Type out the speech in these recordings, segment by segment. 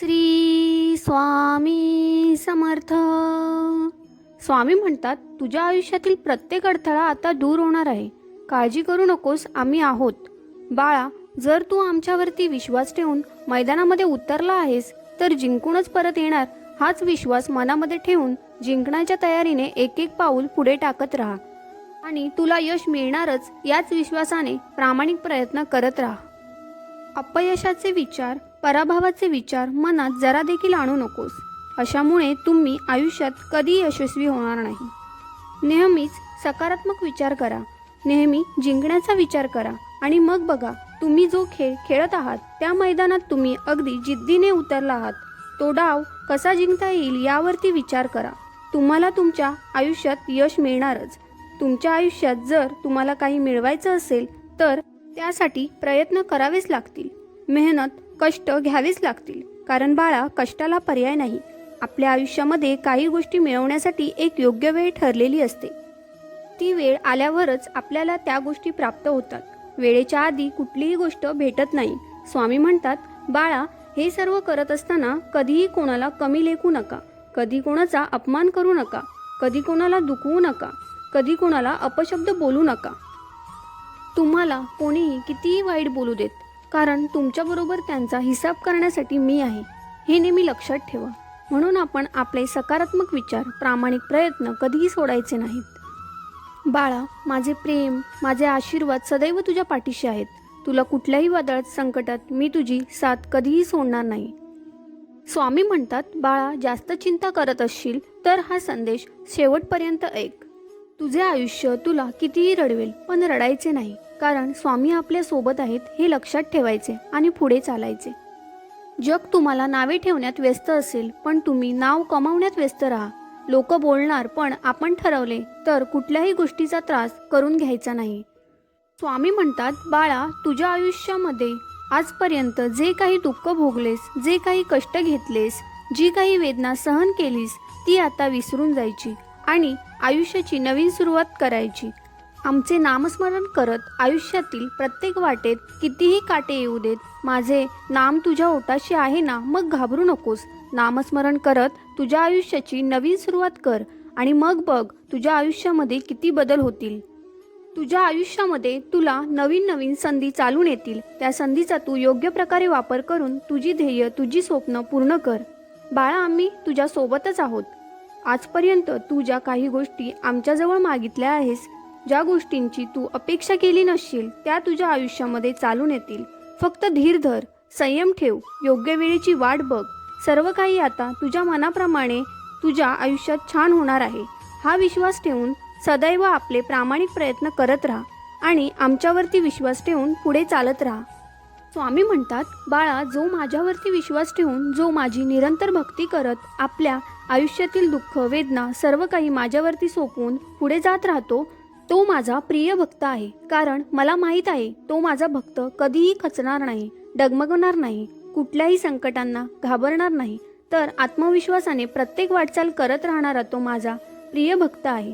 श्री स्वामी समर्थ. स्वामी म्हणतात, तुझ्या आयुष्यातील प्रत्येक अडथळा आता दूर होणार आहे. काळजी करू नकोस, आम्ही आहोत. बाळा, जर तू आमच्यावरती विश्वास ठेवून मैदानामध्ये उतरला आहेस तर जिंकूनच परत येणार हाच विश्वास मनामध्ये ठेवून जिंकण्याच्या तयारीने एक एक पाऊल पुढे टाकत राहा आणि तुला यश मिळणारच याच विश्वासाने प्रामाणिक प्रयत्न करत राहा. अपयशाचे विचार, पराभवाचे विचार मनात जरा देखील आणू नकोस. अशामुळे तुम्ही आयुष्यात कधी यशस्वी होणार नाही. नेहमीच सकारात्मक विचार करा, नेहमी जिंकण्याचा विचार करा आणि मग बघा, तुम्ही जो खेळ खेळत आहात त्या मैदानात तुम्ही अगदी जिद्दीने उतरला आहात. तो डाव कसा जिंकता येईल यावरती विचार करा. तुम्हाला तुमच्या आयुष्यात यश मिळणारच. तुमच्या आयुष्यात जर तुम्हाला काही मिळवायचं असेल तर त्यासाठी प्रयत्न करावेच लागतील. मेहनत, कष्ट घ्यावेच लागतील. कारण बाळा, कष्टाला पर्याय नाही. आपल्या आयुष्यामध्ये काही गोष्टी मिळवण्यासाठी एक योग्य वेळ ठरलेली असते. ती वेळ आल्यावरच आपल्याला त्या गोष्टी प्राप्त होतात. वेळेच्या आधी कुठलीही गोष्ट भेटत नाही. स्वामी म्हणतात, बाळा, हे सर्व करत असताना कधीही कोणाला कमी लेखू नका, कधी कोणाचा अपमान करू नका, कधी कोणाला दुखवू नका, कधी कोणाला अपशब्द बोलू नका. तुम्हाला कोणीही कितीही वाईट बोलू देत, कारण तुमच्याबरोबर त्यांचा हिसाब करण्यासाठी मी आहे, हे नेहमी लक्षात ठेवा. म्हणून आपण आपले सकारात्मक विचार, प्रामाणिक प्रयत्न कधीही सोडायचे नाहीत. बाळा, माझे प्रेम, माझे आशीर्वाद सदैव तुझ्या पाठीशी आहेत. तुला कुठल्याही वादळात, संकटात मी तुझी साथ कधीही सोडणार नाही. स्वामी म्हणतात, बाळा, जास्त चिंता करत असशील तर हा संदेश शेवटपर्यंत ऐक. तुझे आयुष्य तुला कितीही रडवेल, पण रडायचे नाही. कारण स्वामी आपल्या सोबत आहेत हे लक्षात ठेवायचे आणि पुढे चालायचे. जग तुम्हाला नावे ठेवण्यात व्यस्त असेल, पण तुम्ही नाव कमावण्यात व्यस्त राहा. लोक बोलणार, पण आपण ठरवले तर कुठल्याही गोष्टीचा त्रास करून घ्यायचा नाही. स्वामी म्हणतात, बाळा, तुझ्या आयुष्यामध्ये आजपर्यंत जे काही दुःख भोगलेस, जे काही कष्ट घेतलेस, जी काही वेदना सहन केलीस, ती आता विसरून जायची आणि आयुष्याची नवीन सुरुवात करायची. आमचे नामस्मरण करत आयुष्यातील प्रत्येक वाटेत कितीही काटे येऊ देत, माझे नाम तुझ्या ओठाशी आहे ना, मग घाबरू नकोस. नामस्मरण करत तुझ्या आयुष्याची नवीन सुरुवात कर आणि मग बघ तुझ्या आयुष्यामध्ये किती बदल होतील. तुझ्या आयुष्यामध्ये तुला नवीन नवीन संधी चालून येतील. त्या संधीचा तू योग्य प्रकारे वापर करून तुझी ध्येय, तुझी स्वप्न पूर्ण कर. बाळा, आम्ही तुझ्या सोबतच आहोत. आजपर्यंत तू ज्या काही गोष्टी आमच्याजवळ मागितल्या आहेस, ज्या गोष्टींची तू अपेक्षा केली नसशील, त्या तुझ्या आयुष्यामध्ये चालून येतील. फक्त धीर धर, संयम ठेव, योग्य वेळेची वाट बघ. सर्व काही आता तुझ्या मनाप्रमाणे तुझ्या आयुष्यात छान होणार आहे. हा विश्वास ठेवून सदैव आपले प्रामाणिक प्रयत्न करत राहा आणि आमच्यावरती विश्वास ठेवून पुढे चालत राहा. स्वामी म्हणतात, बाळा, जो माझ्यावरती विश्वास ठेवून, जो माझी निरंतर भक्ती करत आपल्या आयुष्यातील दुःख, वेदना सर्व काही माझ्यावरती सोपवून पुढे जात राहतो, तो माझा प्रिय भक्त आहे. कारण मला माहीत आहे, तो माझा भक्त कधीही खचणार नाही, डगमगणार नाही, कुठल्याही संकटांना घाबरणार नाही, तर आत्मविश्वासाने प्रत्येक वाटचाल करत राहणारा तो माझा प्रिय भक्त आहे.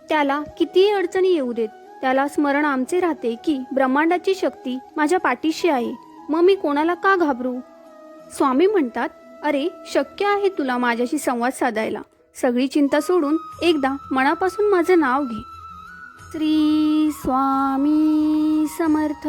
त्याला कितीही अडचणी येऊ देत, त्याला स्मरण आमचे राहते की ब्रह्मांडाची शक्ती माझ्या पाठीशी आहे, मग मी कोणाला का घाबरू. स्वामी म्हणतात, अरे, शक्य आहे तुला माझ्याशी संवाद साधायला. सगळी चिंता सोडून एकदा मनापासून माझं नाव घे. श्री स्वामी समर्थ.